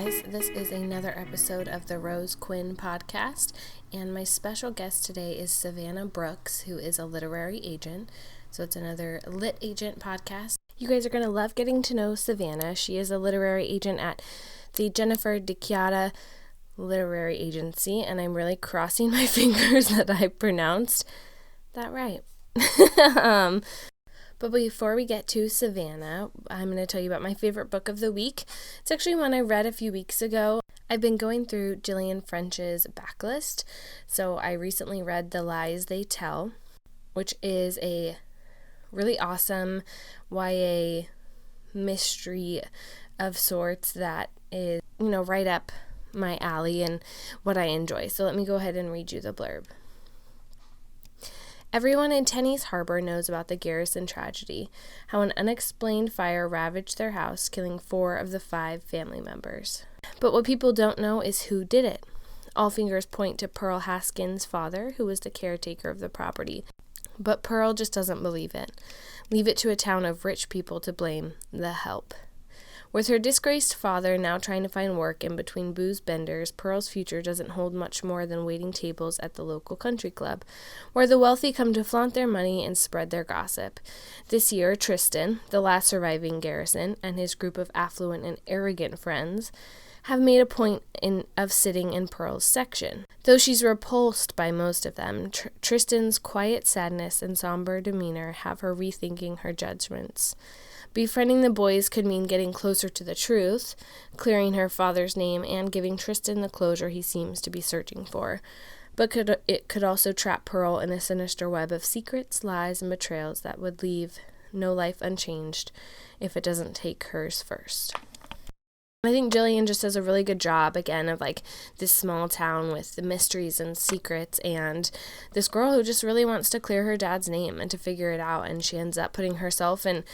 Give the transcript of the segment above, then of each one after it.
guys, this is another episode of the Rose Quinn podcast, and my special guest today is Savannah Brooks, who is a literary agent. So it's another Lit Agent podcast. You guys are going to love getting to know Savannah. She is a literary agent at the Jennifer Chiara Literary Agency, and I'm really crossing my fingers that I pronounced that right. But before we get to Savannah, I'm going to tell you about my favorite book of the week. It's actually one I read a few weeks ago. I've been going through Gillian French's backlist, so I recently read The Lies They Tell, which is a really awesome YA mystery of sorts that is, right up my alley and what I enjoy. So let me go ahead and read you the blurb. Everyone in Tenny's Harbor knows about the Garrison tragedy, how an unexplained fire ravaged their house, killing 4 of the 5 family members. But what people don't know is who did it. All fingers point to Pearl Haskins' father, who was the caretaker of the property. But Pearl just doesn't believe it. Leave it to a town of rich people to blame the help. With her disgraced father now trying to find work in between booze benders, Pearl's future doesn't hold much more than waiting tables at the local country club, where the wealthy come to flaunt their money and spread their gossip. This year, Tristan, the last surviving Garrison, and his group of affluent and arrogant friends have made a point of sitting in Pearl's section. Though she's repulsed by most of them, Tristan's quiet sadness and somber demeanor have her rethinking her judgments. Befriending the boys could mean getting closer to the truth, clearing her father's name, and giving Tristan the closure he seems to be searching for. But it could also trap Pearl in a sinister web of secrets, lies, and betrayals that would leave no life unchanged if it doesn't take hers first. I think Gillian just does a really good job, again, of this small town with the mysteries and secrets, and this girl who just really wants to clear her dad's name and to figure it out, and she ends up putting herself in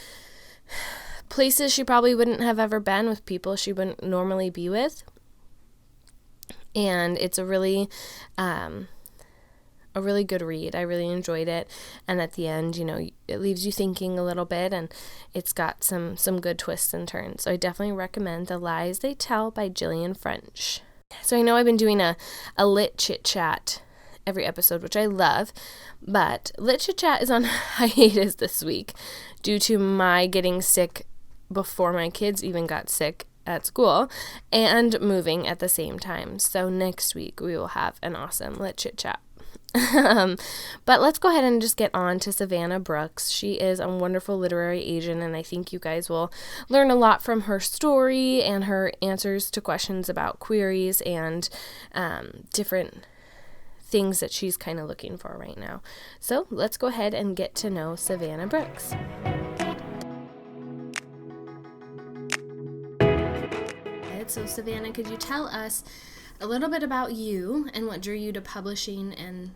places she probably wouldn't have ever been, with people she wouldn't normally be with. And it's a really good read. I really enjoyed it. And at the end, it leaves you thinking a little bit, and it's got some good twists and turns. So I definitely recommend The Lies They Tell by Gillian French. So I know I've been doing a lit chit chat every episode, which I love, but Lit Chit Chat is on hiatus this week due to my getting sick before my kids even got sick at school and moving at the same time. So next week we will have an awesome Lit Chit Chat. But let's go ahead and just get on to Savannah Brooks. She is a wonderful literary agent, and I think you guys will learn a lot from her story and her answers to questions about queries and different things that she's kind of looking for right now. So let's go ahead and get to know Savannah Brooks. So Savannah, could you tell us a little bit about you and what drew you to publishing and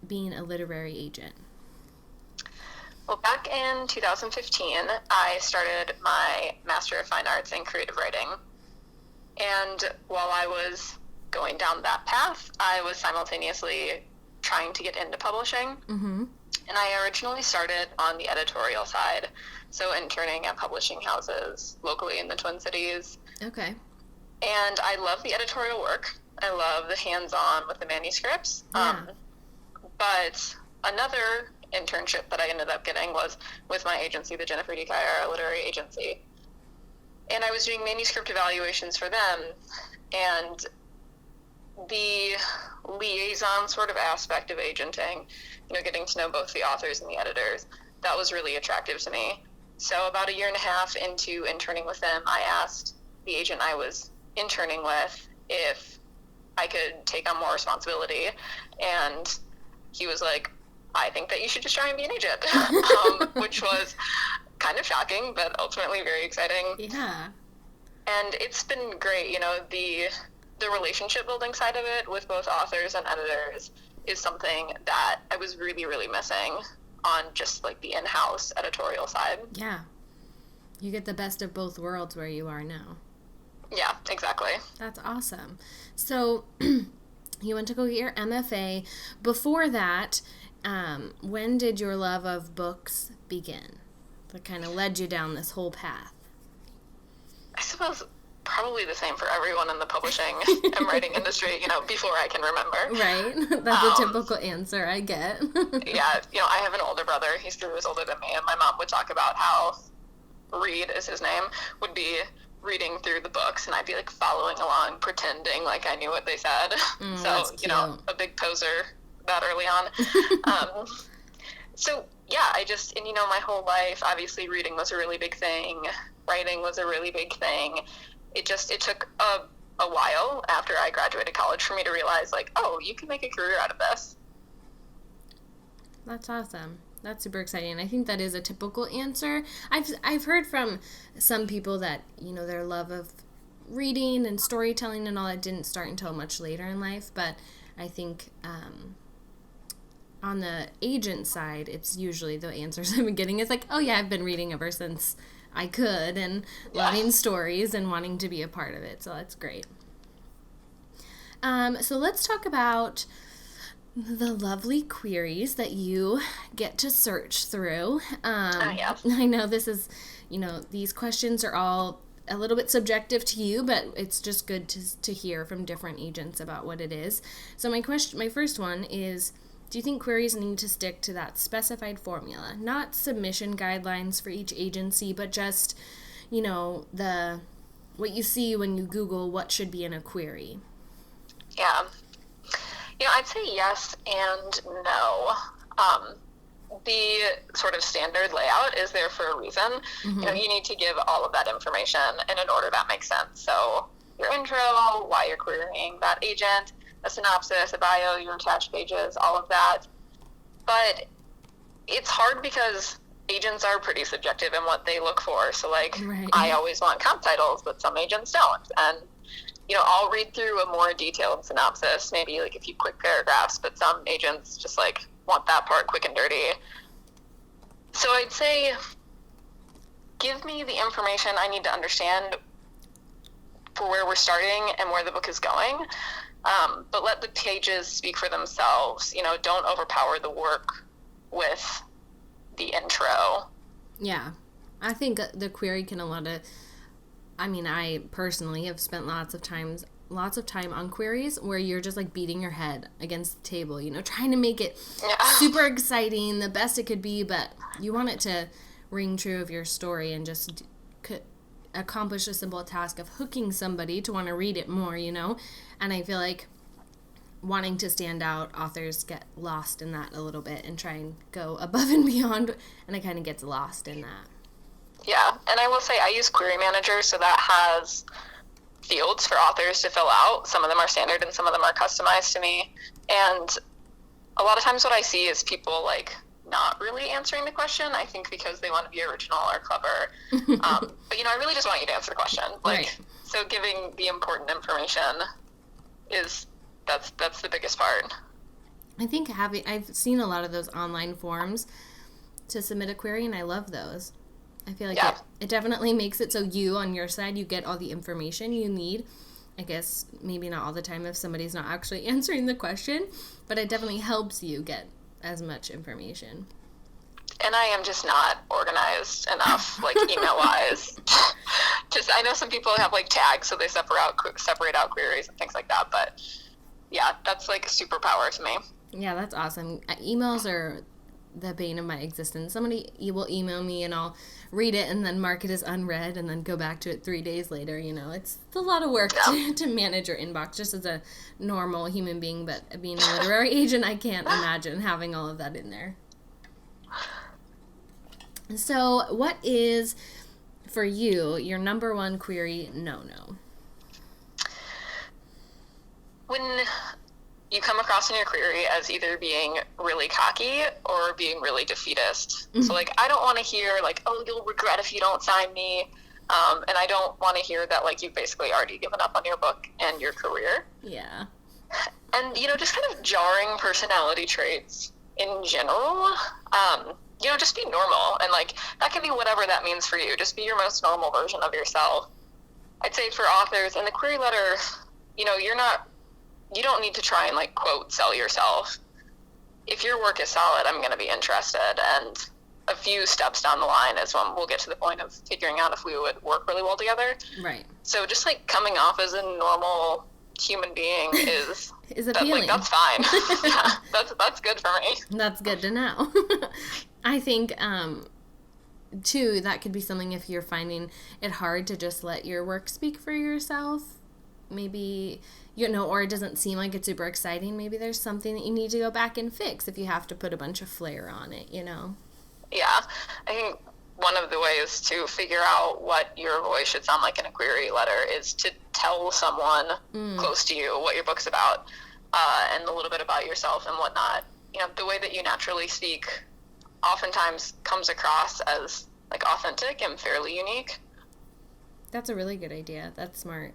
being a literary agent? Well, back in 2015, I started my Master of Fine Arts in Creative Writing. And while I was going down that path, I was simultaneously trying to get into publishing. Mm-hmm. And I originally started on the editorial side, so interning at publishing houses locally in the Twin Cities. Okay. And I love the editorial work. I love the hands-on with the manuscripts. Yeah. But another internship that I ended up getting was with my agency, the Jennifer Chiara Literary Agency. And I was doing manuscript evaluations for them. And the liaison sort of aspect of agenting, getting to know both the authors and the editors, that was really attractive to me. So about a year and a half into interning with them, I asked the agent I was interning with if I could take on more responsibility, and he was like, I think that you should just try and be an agent, which was kind of shocking, but ultimately very exciting. Yeah. And it's been great, the relationship building side of it with both authors and editors is something that I was really, really missing on just the in-house editorial side. Yeah. You get the best of both worlds where you are now. Yeah, exactly. That's awesome. So you went to go get your MFA. Before that, when did your love of books begin? That kind of led you down this whole path. I suppose probably the same for everyone in the publishing and writing industry, before I can remember. Right. That's a typical answer I get. Yeah. I have an older brother. He's 3 years older than me, and my mom would talk about how Reed is his name, would be reading through the books, and I'd be like following along, pretending like I knew what they said. So, a big poser that early on. So yeah, my whole life, obviously reading was a really big thing. Writing was a really big thing. It took a while after I graduated college for me to realize, like, oh, you can make a career out of this. That's awesome. That's super exciting. I think that is a typical answer. I've heard from some people that, their love of reading and storytelling and all that didn't start until much later in life, but I think on the agent side, it's usually the answers I've been getting is like, oh yeah, I've been reading ever since I could, and loving stories and wanting to be a part of it. So that's great. So let's talk about the lovely queries that you get to search through. Yeah. I know this is, these questions are all a little bit subjective to you, but it's just good to hear from different agents about what it is. So my first one is, do you think queries need to stick to that specified formula? Not submission guidelines for each agency, but just, what you see when you Google what should be in a query. Yeah. I'd say yes and no. The sort of standard layout is there for a reason. Mm-hmm. You need to give all of that information in an order that makes sense. So your intro, why you're querying that agent, a synopsis, a bio, your attached pages, all of that. But it's hard because agents are pretty subjective in what they look for. So, right. I always want comp titles, but some agents don't. And, I'll read through a more detailed synopsis, maybe like a few quick paragraphs, but some agents just want that part quick and dirty. So I'd say, give me the information I need to understand for where we're starting and where the book is going. But let the pages speak for themselves. Don't overpower the work with the intro. Yeah. I think the query can I personally have spent lots of time on queries where you're just beating your head against the table, trying to make it super exciting, the best it could be, but you want it to ring true of your story and just accomplish a simple task of hooking somebody to want to read it more, And I feel like wanting to stand out, authors get lost in that a little bit and try and go above and beyond, and it kind of gets lost in that. Yeah, and I will say I use Query Manager, so that has fields for authors to fill out. Some of them are standard and some of them are customized to me. And a lot of times what I see is people not really answering the question, I think because they want to be original or clever. But I really just want you to answer the question. Right. So giving the important information that's the biggest part. I think I've seen a lot of those online forms to submit a query, and I love those. I feel like it definitely makes it so you, on your side, you get all the information you need. I guess maybe not all the time if somebody's not actually answering the question, but it definitely helps you get as much information. And I am just not organized enough, email-wise. I know some people have tags, so they separate out queries and things like that. But yeah, that's a superpower to me. Yeah, that's awesome. Emails are the bane of my existence. Somebody will email me and I'll read it and then mark it as unread and then go back to it 3 days later. It's a lot of work to manage your inbox just as a normal human being, but being a literary agent, I can't imagine having all of that in there. So what is, for you, your number one query no-no? When you come across in your query as either being really cocky or being really defeatist. Mm-hmm. So, I don't want to hear, oh, you'll regret if you don't sign me. And I don't want to hear that, you've basically already given up on your book and your career. Yeah. And, just kind of jarring personality traits in general. Just be normal. And, that can be whatever that means for you. Just be your most normal version of yourself. I'd say for authors, in the query letter, you don't need to try and quote sell yourself. If your work is solid, I'm going to be interested. And a few steps down the line is when we'll get to the point of figuring out if we would work really well together. Right. So just like coming off as a normal human being is appealing. That's fine. Yeah, that's good for me. That's good to know. I think too, that could be something if you're finding it hard to just let your work speak for yourself. Maybe, or it doesn't seem like it's super exciting. Maybe there's something that you need to go back and fix if you have to put a bunch of flair on it, Yeah. I think one of the ways to figure out what your voice should sound like in a query letter is to tell someone close to you what your book's about, and a little bit about yourself and whatnot. The way that you naturally speak oftentimes comes across as like authentic and fairly unique. That's a really good idea. That's smart.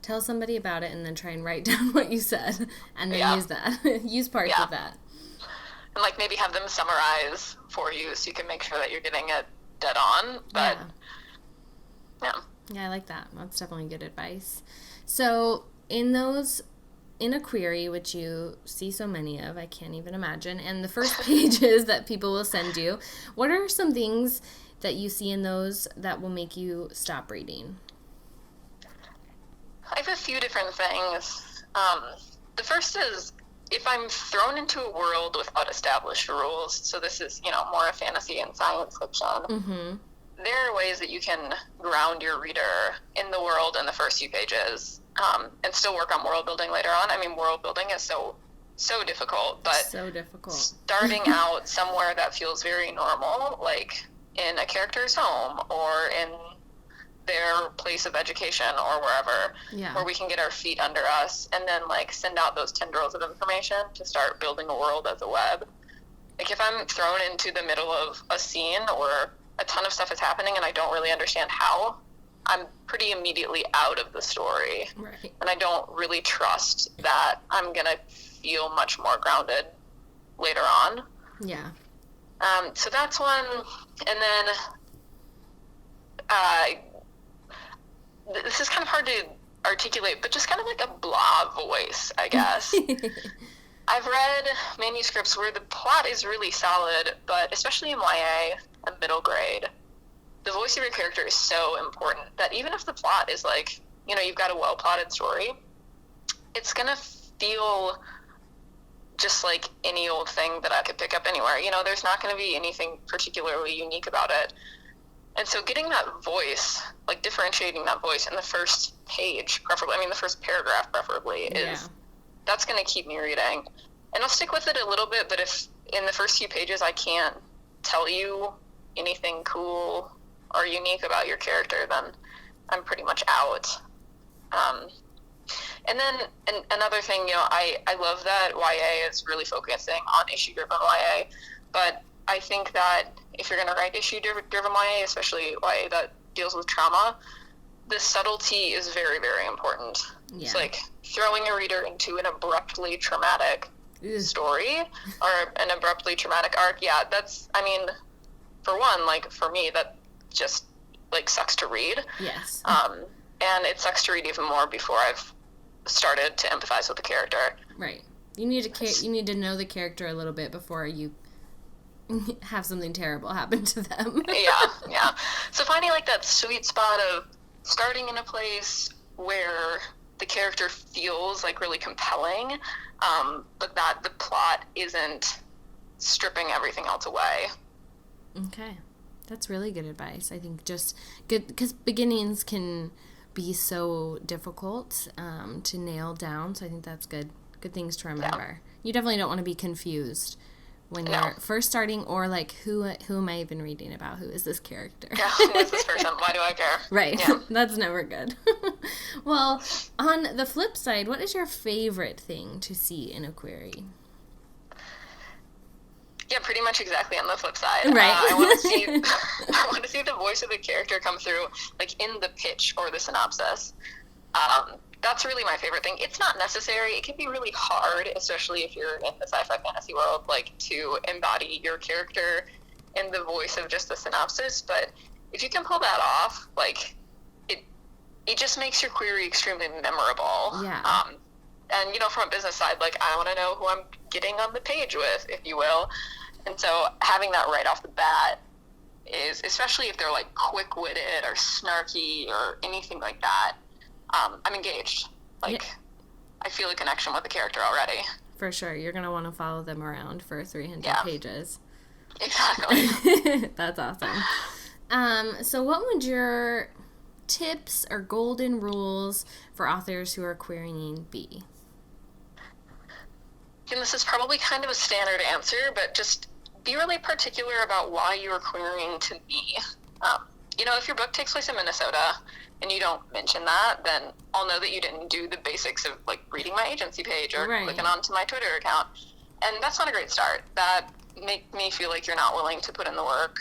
Tell somebody about it and then try and write down what you said and then use that. Use parts of that. And like maybe have them summarize for you so you can make sure that you're getting it dead on. But yeah, I like that. That's definitely good advice. So in a query, which you see so many of, I can't even imagine, and the first pages that people will send you, what are some things that you see in those that will make you stop reading? I have a few different things. The first is if I'm thrown into a world without established rules, so this is, more a fantasy and science fiction, there are ways that you can ground your reader in the world in the first few pages, and still work on world building later on. I mean, world building is so difficult, but starting out somewhere that feels very normal, like in a character's home or in their place of education or wherever, where we can get our feet under us and then like send out those tendrils of information to start building a world as a web. Like if I'm thrown into the middle of a scene or a ton of stuff is happening and I don't really understand how, I'm pretty immediately out of the story. Right. And I don't really trust that I'm going to feel much more grounded later on. Yeah. So that's one. And then this is kind of hard to articulate, but just kind of like a blah voice, I guess. I've read manuscripts where the plot is really solid, but especially in YA and middle grade, the voice of your character is so important that even if the plot is like, you've got a well-plotted story, it's going to feel just like any old thing that I could pick up anywhere. There's not going to be anything particularly unique about it. And so getting that voice, like differentiating that voice in the first page, preferably, the first paragraph preferably, that's going to keep me reading. And I'll stick with it a little bit, but if in the first few pages I can't tell you anything cool or unique about your character, then I'm pretty much out. And then another thing, I love that YA is really focusing on issue-driven YA, but I think that if you're going to write issue-driven YA, especially YA that deals with trauma, the subtlety is very, very important. Yeah. It's like throwing a reader into an abruptly traumatic story or an abruptly traumatic arc. Yeah, that's, for one, like for me, that just like sucks to read. Yes. And it sucks to read even more before I've started to empathize with the character. Right. You need to know the character a little bit before you have something terrible happen to them. Yeah. So finding like that sweet spot of starting in a place where the character feels like really compelling, but that the plot isn't stripping everything else away. Okay. That's really good advice. I think just good, because beginnings can be so difficult to nail down. So I think that's good things to remember. Yeah. You definitely don't want to be confused when you're first starting, or like, who am I even reading about? Who is this character? Yeah, who is this person? Why do I care? Right. Yeah. That's never good. Well, on the flip side, what is your favorite thing to see in a query? Yeah, pretty much exactly on the flip side. Right. I want to see the voice of the character come through, like in the pitch or the synopsis. That's really my favorite thing. It's not necessary. It can be really hard, especially if you're in the sci-fi fantasy world, like to embody your character in the voice of just the synopsis. But if you can pull that off, like it just makes your query extremely memorable. Yeah. And from a business side, like I want to know who I'm getting on the page with, if you will. And so having that right off the bat is, especially if they're like quick-witted or snarky or anything like that, I'm engaged. Like, yeah. I feel a connection with the character already. For sure. You're going to want to follow them around for 300 pages. Exactly. That's awesome. So what would your tips or golden rules for authors who are querying be? And this is probably kind of a standard answer, but just be really particular about why you are querying to me. If your book takes place in Minnesota and you don't mention that, then I'll know that you didn't do the basics of like reading my agency page or clicking onto my Twitter account. And that's not a great start. That make me feel like you're not willing to put in the work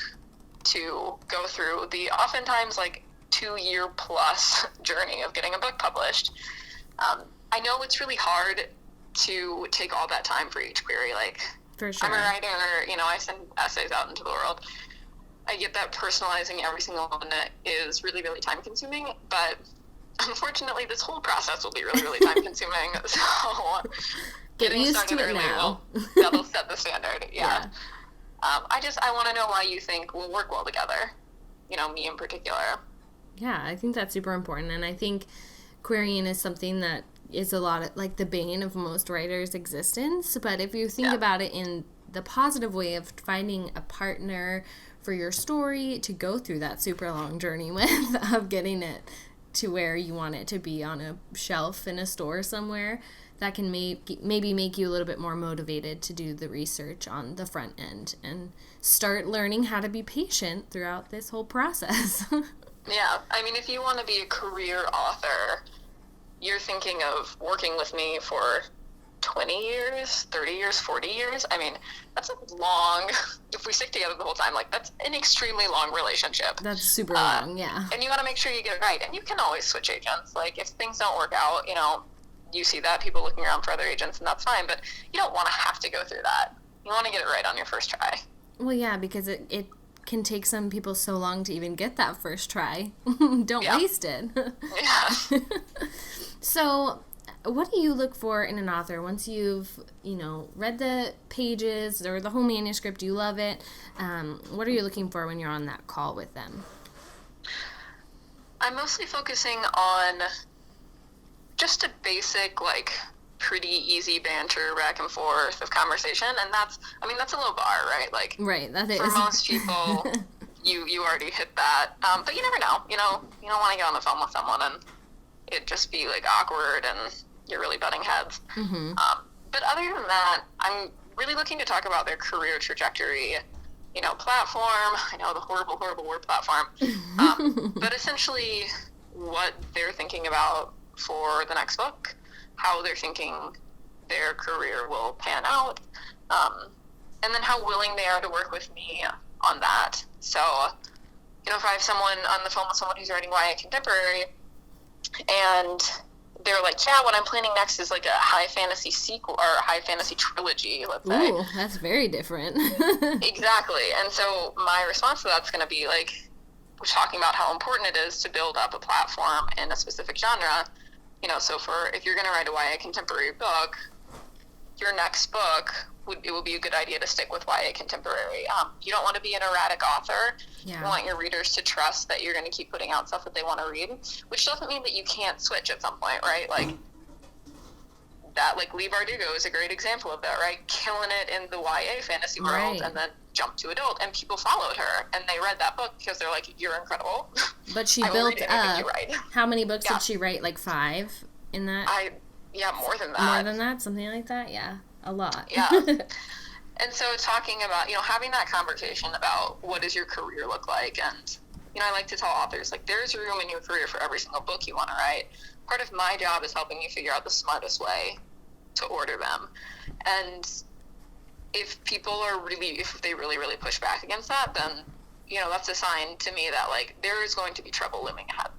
to go through the oftentimes like 2-year plus journey of getting a book published. I know it's really hard to take all that time for each query. Like, for sure. I'm a writer, I send essays out into the world. I get that personalizing every single one is really, really time consuming, but unfortunately this whole process will be really, really time consuming. So getting started early that'll set the standard. Yeah. I want to know why you think we'll work well together. Me in particular. Yeah, I think that's super important. And I think querying is something that is a lot of, like, the bane of most writers' existence. But if you think about it in the positive way of finding a partner for your story to go through that super long journey with, of getting it to where you want it to be on a shelf in a store somewhere, that can maybe make you a little bit more motivated to do the research on the front end and start learning how to be patient throughout this whole process. Yeah, I mean, if you want to be a career author, you're thinking of working with me for 20 years, 30 years, 40 years. I mean, that's a long, if we stick together the whole time, like, that's an extremely long relationship. That's super long, yeah. And you want to make sure you get it right. And you can always switch agents. Like, if things don't work out, you see that, people looking around for other agents, and that's fine. But you don't want to have to go through that. You want to get it right on your first try. Well, yeah, because it can take some people so long to even get that first try. Don't waste it. Yeah. So, what do you look for in an author once you've, read the pages or the whole manuscript, you love it? What are you looking for when you're on that call with them? I'm mostly focusing on just a basic, like, pretty easy banter back and forth of conversation, and that's a low bar, right? Like, right, that is. For most people, you already hit that, but you never know. You don't want to get on the phone with someone and it just be like awkward and you're really butting heads. Mm-hmm. But other than that, I'm really looking to talk about their career trajectory, platform. I know, the horrible, horrible word platform. But essentially what they're thinking about for the next book, how they're thinking their career will pan out, and then how willing they are to work with me on that. So, if I have someone on the phone with someone who's writing YA contemporary, and they're like, yeah, what I'm planning next is like a high fantasy sequel or a high fantasy trilogy, let's say. Ooh, that's very different. Exactly. And so my response to that's going to be like, we're talking about how important it is to build up a platform in a specific genre. So if you're going to write a YA contemporary book, your next book it would be a good idea to stick with YA contemporary. You don't want to be an erratic author. Yeah. You want your readers to trust that you're going to keep putting out stuff that they want to read, which doesn't mean that you can't switch at some point, right? Like that, like Lee Bardugo is a great example of that, right? Killing it in the YA fantasy world, right. And then jumped to adult, and people followed her, and they read that book because they're like, you're incredible. But she built up. How many books did she write? Like 5 in that? More than that. More than that? Something like that? Yeah. A lot. Yeah. And so talking about, having that conversation about what does your career look like, and, I like to tell authors, like, there's room in your career for every single book you want to write. Part of my job is helping you figure out the smartest way to order them. And if they really, really push back against that, then, that's a sign to me that, like, there is going to be trouble looming ahead.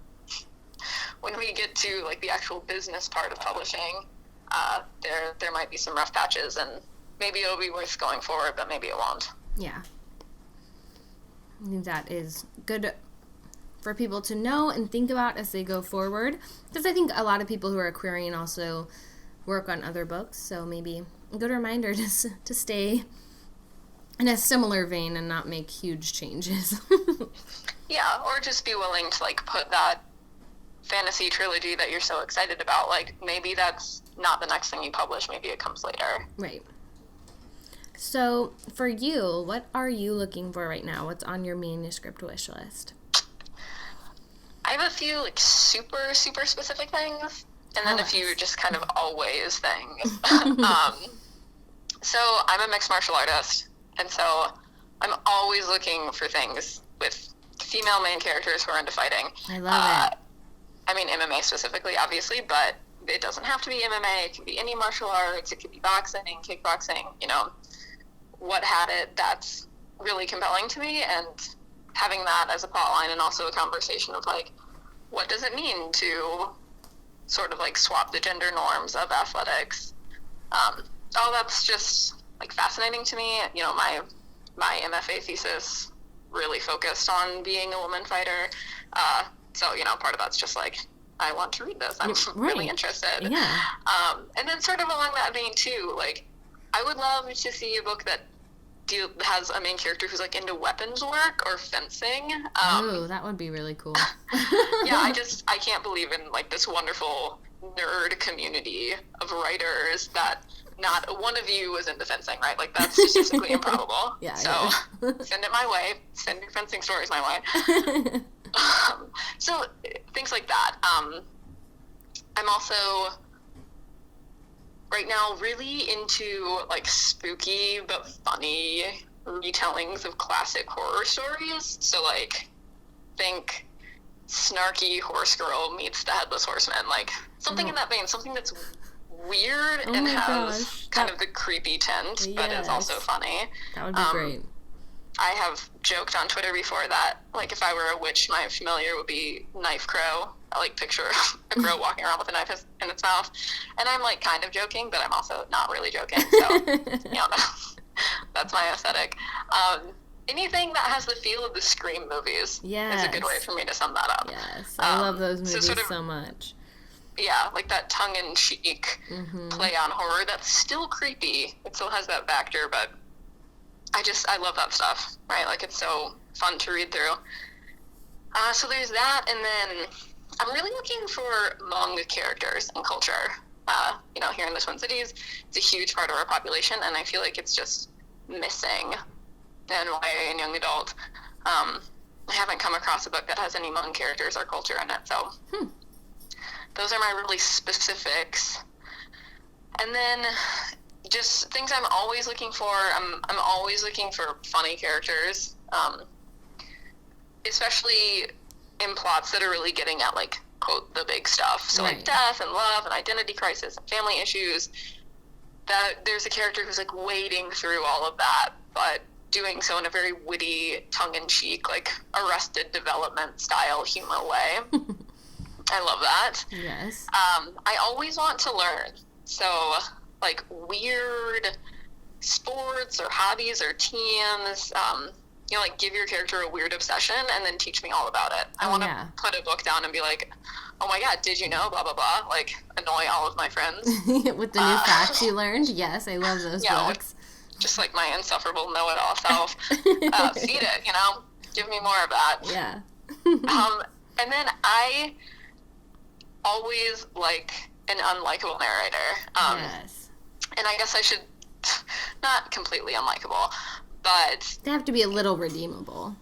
When we get to, like, the actual business part of publishing, there might be some rough patches, and maybe it'll be worth going forward, but maybe it won't. Yeah. I think that is good for people to know and think about as they go forward, because I think a lot of people who are querying also work on other books, so maybe a good reminder to stay In a similar vein and not make huge changes. Yeah, or just be willing to, like, put that fantasy trilogy that you're so excited about, like, maybe that's not the next thing you publish, maybe it comes later. Right. So, for you, what are you looking for right now? What's on your manuscript wish list? I have a few, like, super, super specific things, and then a few just kind of always things. So, I'm a mixed martial artist, and so I'm always looking for things with female main characters who are into fighting. I love it. I mean, MMA specifically, obviously, but it doesn't have to be MMA. It can be any martial arts. It could be boxing, kickboxing, you know, what had it. That's really compelling to me, and having that as a plot line and also a conversation of, like, what does it mean to sort of, like, swap the gender norms of athletics? All that's just, like, fascinating to me. You know, my MFA thesis really focused on being a woman fighter. So, you know, part of that's just, like, I want to read this. I'm really interested. Yeah. And then sort of along that vein, too, like, I would love to see a book that has a main character who's, like, into weapons work or fencing. Ooh, that would be really cool. Yeah, I can't believe in, like, this wonderful nerd community of writers that not one of you is into fencing, right? Like, that's statistically improbable. Yeah. So send it my way. Send your fencing stories my way. So things like that. I'm also right now really into, like, spooky but funny retellings of classic horror stories. So, like, think snarky horse girl meets the headless horseman, like something in that vein, something that's weird and has kind of the creepy tint, but is also funny. That would be great. I have joked on Twitter before that, like, if I were a witch, my familiar would be Knife Crow. I, like, picture a crow walking around with a knife in its mouth. And I'm, like, kind of joking, but I'm also not really joking. So, you know, that's my aesthetic. Anything that has the feel of the Scream movies is a good way for me to sum that up. Yes, I love those movies so much. Yeah, like that tongue-in-cheek play on horror that's still creepy. It still has that factor, but I love that stuff, right? Like, it's so fun to read through. So there's that, and then I'm really looking for Hmong characters and culture. You know, here in the Twin Cities, it's a huge part of our population, and I feel like it's just missing in YA and young adult. I haven't come across a book that has any Hmong characters or culture in it, so those are my really specifics. And then just things I'm always looking for. I'm always looking for funny characters, especially in plots that are really getting at, like, quote, the big stuff. So, like, death and love and identity crisis and family issues. That there's a character who's, like, wading through all of that, but doing so in a very witty, tongue-in-cheek, like, Arrested Development style humor way. I love that. Yes. I always want to learn. So, like, weird sports or hobbies or teams, you know, like, give your character a weird obsession and then teach me all about it. I want to put a book down and be like, oh my god, did you know, blah, blah, blah, like, annoy all of my friends. With the new facts you learned? Yes, I love those books. Just, like, my insufferable know-it-all self. Feed it, you know? Give me more of that. Yeah. And then I always like an unlikable narrator. Yes. And I guess I should, not completely unlikable, but they have to be a little redeemable.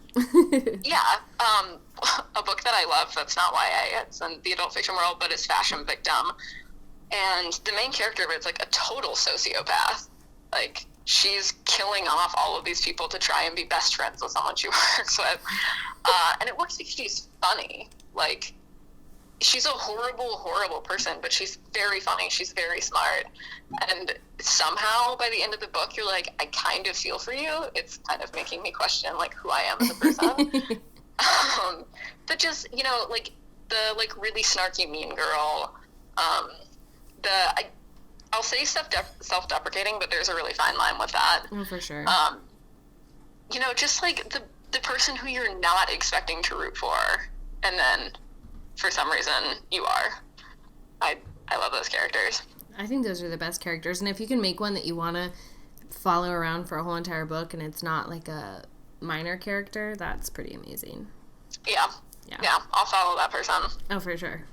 Yeah. A book that I love that's not YA, it's in the adult fiction world, but it's Fashion Victim. And the main character of it's, like, a total sociopath. Like, she's killing off all of these people to try and be best friends with someone she works with. And it works because she's funny. Like, she's a horrible, horrible person, but she's very funny. She's very smart. And somehow, by the end of the book, you're like, I kind of feel for you. It's kind of making me question, like, who I am as a person. But just, you know, like, the, like, really snarky mean girl. I'll say self-deprecating, but there's a really fine line with that. Oh, for sure. You know, just, like, the person who you're not expecting to root for, and then for some reason you are. I love those characters. I think those are the best characters, and if you can make one that you want to follow around for a whole entire book and it's not like a minor character, that's pretty amazing. Yeah, I'll follow that person. Oh, for sure.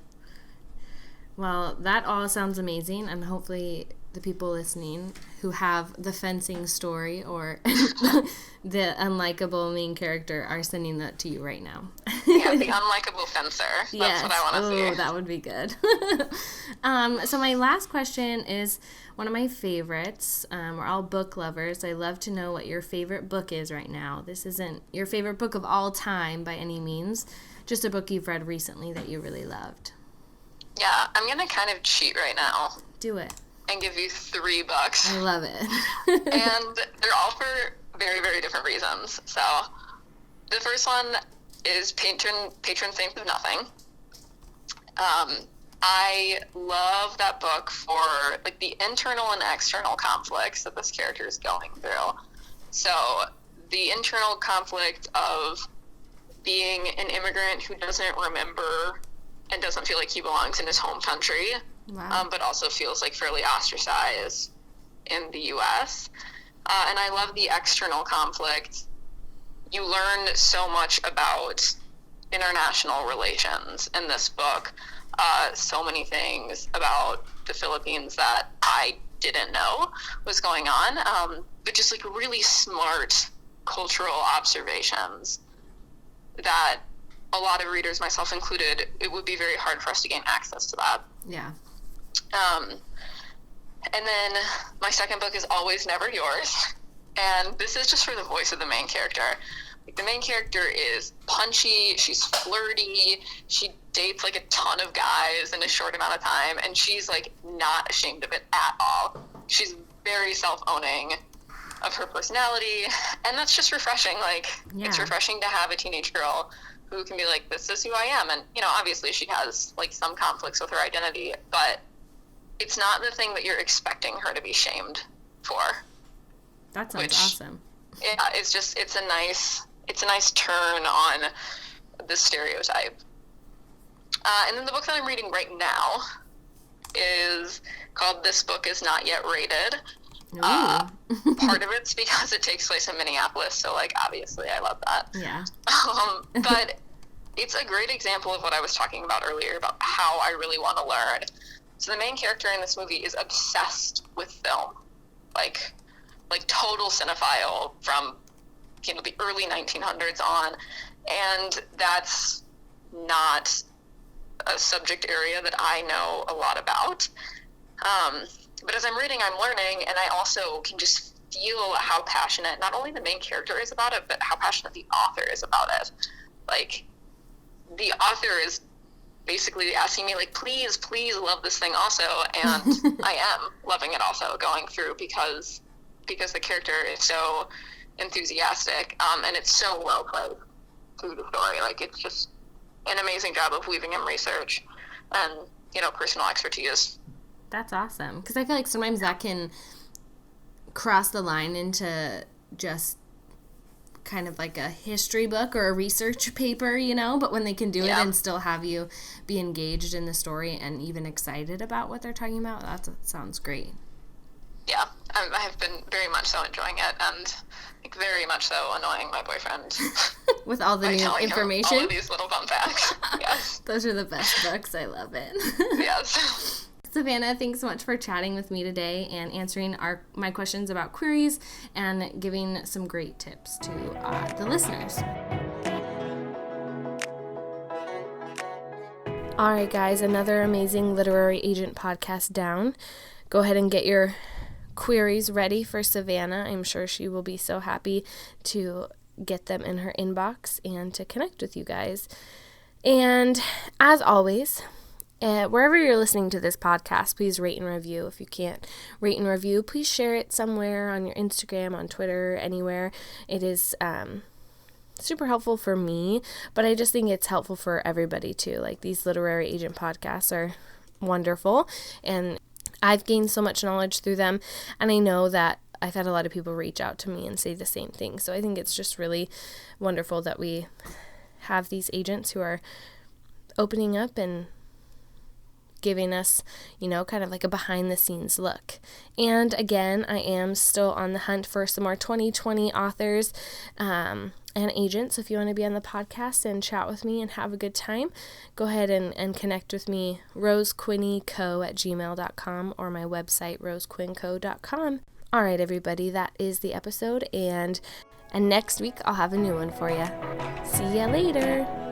Well, that all sounds amazing, and hopefully the people listening who have the fencing story or the unlikable main character are sending that to you right now. Yeah, the unlikable fencer. That's what I want to see. Oh, that would be good. So my last question is one of my favorites. We're all book lovers. I love to know what your favorite book is right now. This isn't your favorite book of all time by any means, just a book you've read recently that you really loved. Yeah, I'm going to kind of cheat right now. Do it. And give you 3 books. I love it. And they're all for very, very different reasons. So the first one is Patron Saint of Nothing. I love that book for like the internal and external conflicts that this character is going through. So the internal conflict of being an immigrant who doesn't remember and doesn't feel like he belongs in his home country, wow. But also feels like fairly ostracized in the U.S. And I love the external conflict. You learn so much about international relations in this book. So many things about the Philippines that I didn't know was going on, but just like really smart cultural observations that a lot of readers, myself included, it would be very hard for us to gain access to that. Yeah. And then my second book is Always Never Yours. And this is just for the voice of the main character. Like, the main character is punchy, she's flirty, she dates like a ton of guys in a short amount of time, and she's like not ashamed of it at all. She's very self-owning of her personality, and that's just refreshing. Like, It's refreshing to have a teenage girl who can be like, this is who I am. And, you know, obviously she has like some conflicts with her identity, but it's not the thing that you're expecting her to be shamed for. That sounds awesome. Yeah, it's a nice turn on the stereotype. And then the book that I'm reading right now is called This Book Is Not Yet Rated. Part of it's because it takes place in Minneapolis, so like obviously I love that. Yeah. But it's a great example of what I was talking about earlier about how I really want to learn. So the main character in this movie is obsessed with film, like total cinephile from the early 1900s on, and that's not a subject area that I know a lot about. But as I'm reading, I'm learning, and I also can just feel how passionate not only the main character is about it, but how passionate the author is about it. Like, the author is basically asking me, like, please love this thing also, and I am loving it also going through because the character is so enthusiastic, and it's so well played through the story. Like, it's just an amazing job of weaving in research and, personal expertise. That's awesome, because I feel like sometimes that can cross the line into just kind of like a history book or a research paper, but when they can do it and still have you be engaged in the story and even excited about what they're talking about, that sounds great. Yeah, I have been very much so enjoying it, and very much so annoying my boyfriend with all the new information. All of these little fun facts. Yes. Those are the best books. I love it. Yes. Savannah, thanks so much for chatting with me today and answering my questions about queries and giving some great tips to the listeners. All right, guys, another amazing Literary Agent podcast down. Go ahead and get your queries ready for Savannah. I'm sure she will be so happy to get them in her inbox and to connect with you guys. And as always, wherever you're listening to this podcast, please rate and review. If you can't rate and review, please share it somewhere on your Instagram, on Twitter, anywhere. It is super helpful for me, but I just think it's helpful for everybody too. Like, these Literary Agent podcasts are wonderful, and I've gained so much knowledge through them, and I know that I've had a lot of people reach out to me and say the same thing. So I think it's just really wonderful that we have these agents who are opening up and giving us, kind of like a behind the scenes look. And again, I am still on the hunt for some more 2020 authors and agents. If you want to be on the podcast and chat with me and have a good time, go ahead and connect with me, rosequinneyco@gmail.com, or my website, rosequinnco.com. All right, everybody, that is the episode, and next week I'll have a new one for you. See ya later.